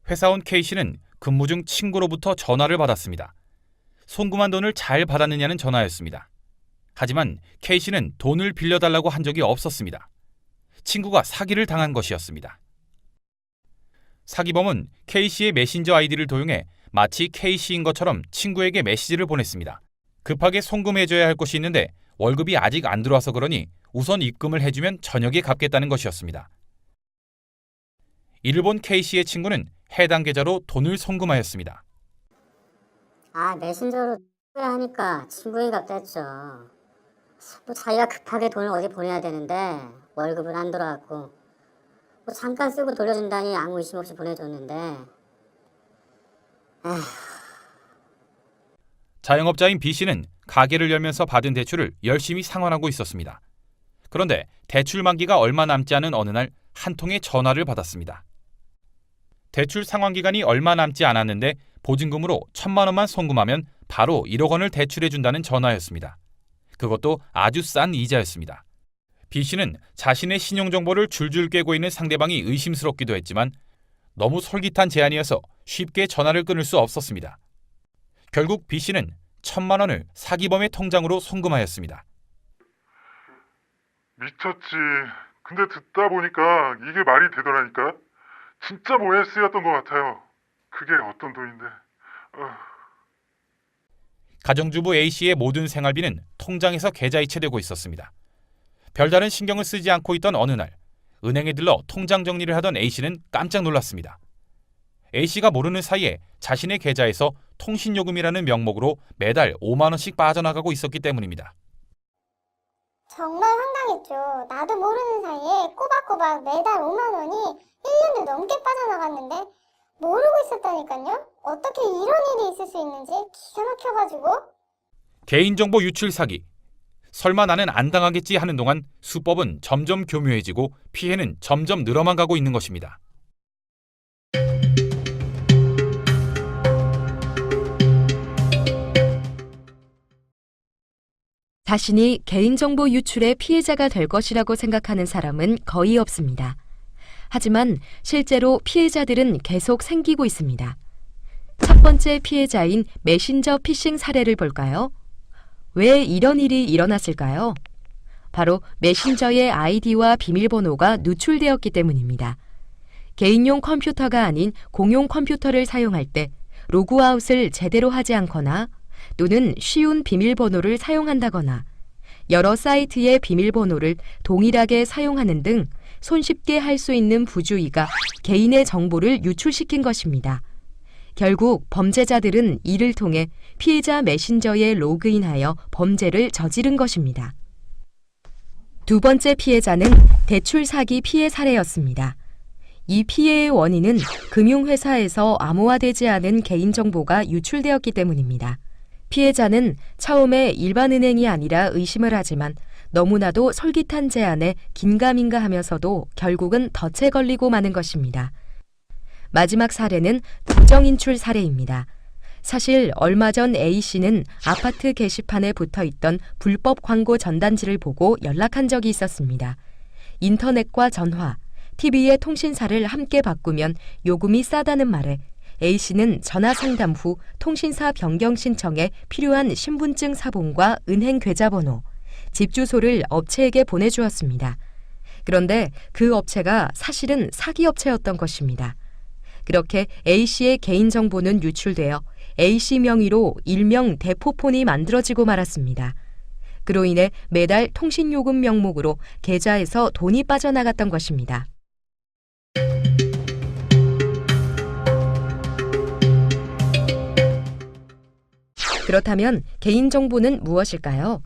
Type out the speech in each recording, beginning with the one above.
회사원 K씨는 근무 중 친구로부터 전화를 받았습니다. 송금한 돈을 잘 받았느냐는 전화였습니다. 하지만 K씨는 돈을 빌려달라고 한 적이 없었습니다. 친구가 사기를 당한 것이었습니다. 사기범은 K씨의 메신저 아이디를 도용해 마치 K씨인 것처럼 친구에게 메시지를 보냈습니다. 급하게 송금해줘야 할 것이 있는데 월급이 아직 안 들어와서 그러니 우선 입금을 해주면 저녁에 갚겠다는 것이었습니다. 이를 본 K씨의 친구는 해당 계좌로 돈을 송금하였습니다. 메신저로 하니까 친구에게 갚겠죠. 자기가 급하게 돈을 어디 보내야 되는데 월급은 안 들어왔고 잠깐 쓰고 돌려준다니 아무 의심 없이 보내줬는데 자영업자인 B씨는 가게를 열면서 받은 대출을 열심히 상환하고 있었습니다. 그런데 대출 만기가 얼마 남지 않은 어느 날 한 통의 전화를 받았습니다. 대출 상환 기간이 얼마 남지 않았는데 보증금으로 1,000만 원만 송금하면 바로 1억 원을 대출해준다는 전화였습니다. 그것도 아주 싼 이자였습니다. B씨는 자신의 신용정보를 줄줄 꿰고 있는 상대방이 의심스럽기도 했지만 너무 솔깃한 제안이어서 쉽게 전화를 끊을 수 없었습니다. 결국 B씨는 1,000만 원을 사기범의 통장으로 송금하였습니다. 미쳤지. 근데 듣다 보니까 이게 말이 되더라니까. 진짜 뭐에 쓰였던 것 같아요. 그게 어떤 돈인데. 가정주부 A씨의 모든 생활비는 통장에서 계좌이체되고 있었습니다. 별다른 신경을 쓰지 않고 있던 어느 날 은행에 들러 통장 정리를 하던 A씨는 깜짝 놀랐습니다. A씨가 모르는 사이에 자신의 계좌에서 통신요금이라는 명목으로 매달 5만 원씩 빠져나가고 있었기 때문입니다. 정말 황당했죠. 나도 모르는 사이에 꼬박꼬박 매달 5만 원이 1년을 넘게 빠져나갔는데 모르고 있었다니까요. 어떻게 이런 일이 있을 수 있는지 기가 막혀가지고. 개인정보 유출 사기. 설마 나는 안 당하겠지 하는 동안 수법은 점점 교묘해지고 피해는 점점 늘어만 가고 있는 것입니다. 자신이 개인정보 유출의 피해자가 될 것이라고 생각하는 사람은 거의 없습니다. 하지만 실제로 피해자들은 계속 생기고 있습니다. 첫 번째 피해자인 메신저 피싱 사례를 볼까요? 왜 이런 일이 일어났을까요? 바로 메신저의 아이디와 비밀번호가 누출되었기 때문입니다. 개인용 컴퓨터가 아닌 공용 컴퓨터를 사용할 때 로그아웃을 제대로 하지 않거나 또는 쉬운 비밀번호를 사용한다거나 여러 사이트의 비밀번호를 동일하게 사용하는 등 손쉽게 할 수 있는 부주의가 개인의 정보를 유출시킨 것입니다. 결국 범죄자들은 이를 통해 피해자 메신저에 로그인하여 범죄를 저지른 것입니다. 두 번째 피해자는 대출 사기 피해 사례였습니다. 이 피해의 원인은 금융회사에서 암호화되지 않은 개인정보가 유출되었기 때문입니다. 피해자는 처음에 일반 은행이 아니라 의심을 하지만 너무나도 솔깃한 제안에 긴가민가 하면서도 결국은 덫에 걸리고 마는 것입니다. 마지막 사례는 부정인출 사례입니다. 사실 얼마 전 A씨는 아파트 게시판에 붙어있던 불법 광고 전단지를 보고 연락한 적이 있었습니다. 인터넷과 전화, TV의 통신사를 함께 바꾸면 요금이 싸다는 말에 A씨는 전화 상담 후 통신사 변경 신청에 필요한 신분증 사본과 은행 계좌번호, 집 주소를 업체에게 보내주었습니다. 그런데 그 업체가 사실은 사기 업체였던 것입니다. 그렇게 A씨의 개인정보는 유출되어 A씨 명의로 일명 대포폰이 만들어지고 말았습니다. 그로 인해 매달 통신요금 명목으로 계좌에서 돈이 빠져나갔던 것입니다. 그렇다면 개인정보는 무엇일까요?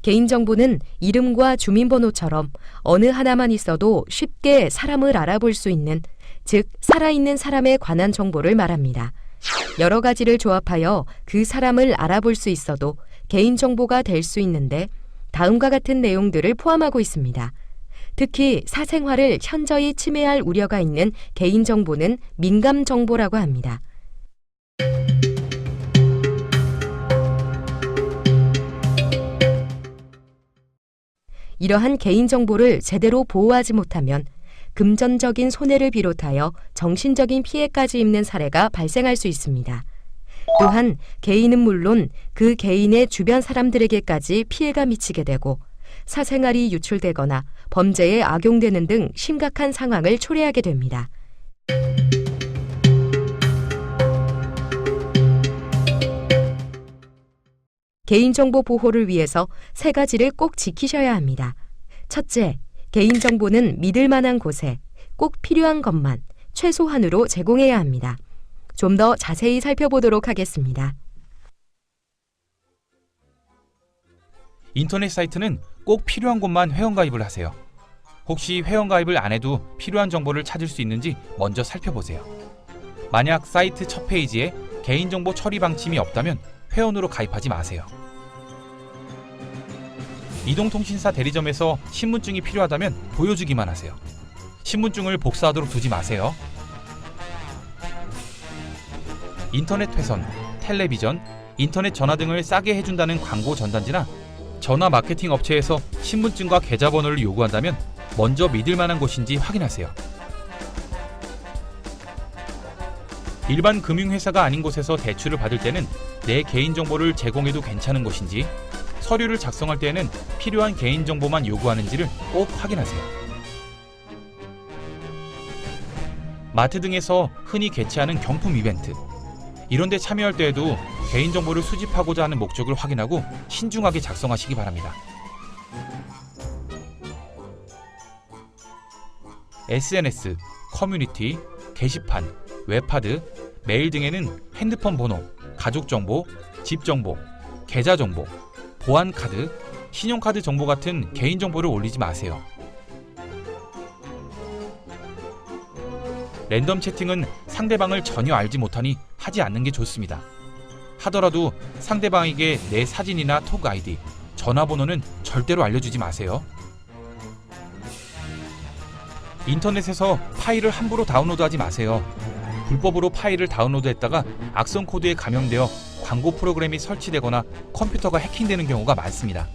개인정보는 이름과 주민번호처럼 어느 하나만 있어도 쉽게 사람을 알아볼 수 있는, 즉 살아있는 사람에 관한 정보를 말합니다. 여러 가지를 조합하여 그 사람을 알아볼 수 있어도 개인정보가 될 수 있는데 다음과 같은 내용들을 포함하고 있습니다. 특히 사생활을 현저히 침해할 우려가 있는 개인정보는 민감정보라고 합니다. 이러한 개인정보를 제대로 보호하지 못하면 금전적인 손해를 비롯하여 정신적인 피해까지 입는 사례가 발생할 수 있습니다. 또한 개인은 물론 그 개인의 주변 사람들에게까지 피해가 미치게 되고 사생활이 유출되거나 범죄에 악용되는 등 심각한 상황을 초래하게 됩니다. 개인정보 보호를 위해서 3가지를 꼭 지키셔야 합니다. 첫째, 개인정보는 믿을 만한 곳에 꼭 필요한 것만 최소한으로 제공해야 합니다. 좀 더 자세히 살펴보도록 하겠습니다. 인터넷 사이트는 꼭 필요한 곳만 회원가입을 하세요. 혹시 회원가입을 안 해도 필요한 정보를 찾을 수 있는지 먼저 살펴보세요. 만약 사이트 첫 페이지에 개인정보 처리 방침이 없다면 회원으로 가입하지 마세요. 이동통신사 대리점에서 신분증이 필요하다면 보여주기만 하세요. 신분증을 복사하도록 두지 마세요. 인터넷 회선, 텔레비전, 인터넷 전화 등을 싸게 해준다는 광고 전단지나 전화 마케팅 업체에서 신분증과 계좌번호를 요구한다면 먼저 믿을 만한 곳인지 확인하세요. 일반 금융회사가 아닌 곳에서 대출을 받을 때는 내 개인정보를 제공해도 괜찮은 곳인지, 서류를 작성할 때에는 필요한 개인정보만 요구하는지를 꼭 확인하세요. 마트 등에서 흔히 개최하는 경품 이벤트, 이런 데 참여할 때에도 개인정보를 수집하고자 하는 목적을 확인하고 신중하게 작성하시기 바랍니다. SNS, 커뮤니티, 게시판, 웹하드, 메일 등에는 핸드폰 번호, 가족정보, 집정보, 계좌정보, 보안카드, 신용카드 정보 같은 개인정보를 올리지 마세요. 랜덤 채팅은 상대방을 전혀 알지 못하니 하지 않는 게 좋습니다. 하더라도 상대방에게 내 사진이나 톡 아이디, 전화번호는 절대로 알려주지 마세요. 인터넷에서 파일을 함부로 다운로드하지 마세요. 불법으로 파일을 다운로드했다가 악성 코드에 감염되어 광고 프로그램이 설치되거나 컴퓨터가 해킹되는 경우가 많습니다.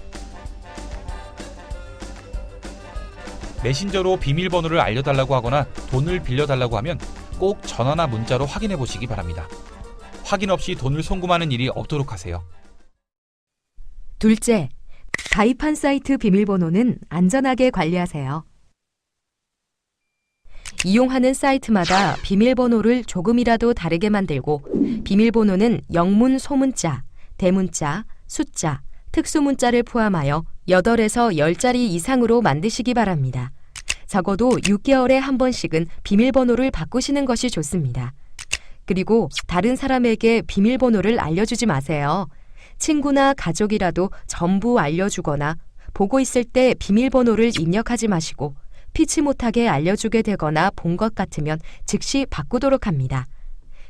메신저로 비밀번호를 알려달라고 하거나 돈을 빌려달라고 하면 꼭 전화나 문자로 확인해 보시기 바랍니다. 확인 없이 돈을 송금하는 일이 없도록 하세요. 둘째, 가입한 사이트 비밀번호는 안전하게 관리하세요. 이용하는 사이트마다 비밀번호를 조금이라도 다르게 만들고 비밀번호는 영문 소문자, 대문자, 숫자, 특수문자를 포함하여 8에서 10자리 이상으로 만드시기 바랍니다. 적어도 6개월에 한 번씩은 비밀번호를 바꾸시는 것이 좋습니다. 그리고 다른 사람에게 비밀번호를 알려주지 마세요. 친구나 가족이라도 전부 알려주거나 보고 있을 때 비밀번호를 입력하지 마시고 피치 못하게 알려주게 되거나 본 것 같으면 즉시 바꾸도록 합니다.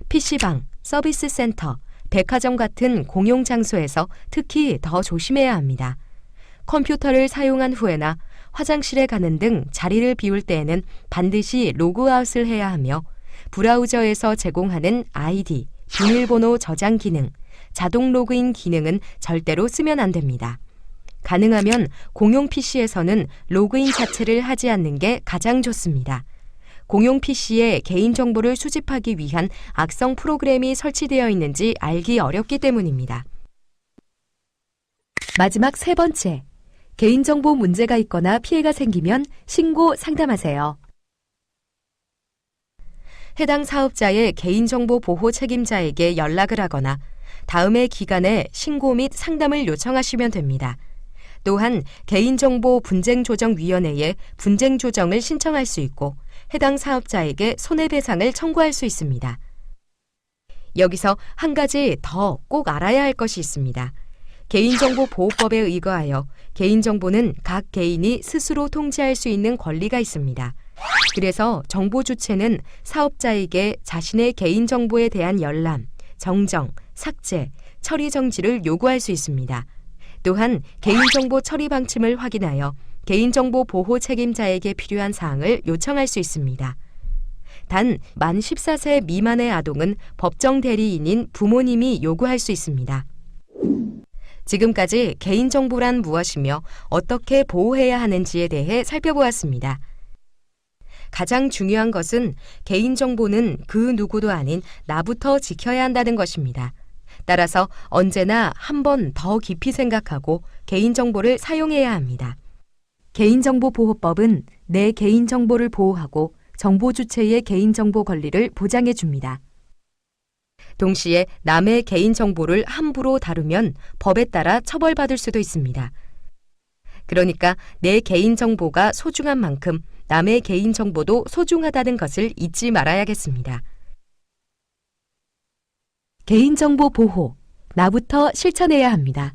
PC방, 서비스 센터, 백화점 같은 공용 장소에서 특히 더 조심해야 합니다. 컴퓨터를 사용한 후에나 화장실에 가는 등 자리를 비울 때에는 반드시 로그아웃을 해야 하며 브라우저에서 제공하는 아이디, 비밀번호 저장 기능, 자동 로그인 기능은 절대로 쓰면 안 됩니다. 가능하면 공용 PC에서는 로그인 자체를 하지 않는 게 가장 좋습니다. 공용 PC에 개인정보를 수집하기 위한 악성 프로그램이 설치되어 있는지 알기 어렵기 때문입니다. 마지막 3번째, 개인정보 문제가 있거나 피해가 생기면 신고 상담하세요. 해당 사업자의 개인정보 보호 책임자에게 연락을 하거나 다음의 기간에 신고 및 상담을 요청하시면 됩니다. 또한 개인정보분쟁조정위원회에 분쟁조정을 신청할 수 있고 해당 사업자에게 손해배상을 청구할 수 있습니다. 여기서 한 가지 더 꼭 알아야 할 것이 있습니다. 개인정보보호법에 의거하여 개인정보는 각 개인이 스스로 통제할 수 있는 권리가 있습니다. 그래서 정보 주체는 사업자에게 자신의 개인정보에 대한 열람, 정정, 삭제, 처리 정지를 요구할 수 있습니다. 또한 개인정보 처리 방침을 확인하여 개인정보 보호 책임자에게 필요한 사항을 요청할 수 있습니다. 단, 만 14세 미만의 아동은 법정 대리인인 부모님이 요구할 수 있습니다. 지금까지 개인정보란 무엇이며 어떻게 보호해야 하는지에 대해 살펴보았습니다. 가장 중요한 것은 개인정보는 그 누구도 아닌 나부터 지켜야 한다는 것입니다. 따라서 언제나 한 번 더 깊이 생각하고 개인정보를 사용해야 합니다. 개인정보보호법은 내 개인정보를 보호하고 정보 주체의 개인정보 권리를 보장해 줍니다. 동시에 남의 개인정보를 함부로 다루면 법에 따라 처벌받을 수도 있습니다. 그러니까 내 개인정보가 소중한 만큼 남의 개인정보도 소중하다는 것을 잊지 말아야겠습니다. 개인정보 보호, 나부터 실천해야 합니다.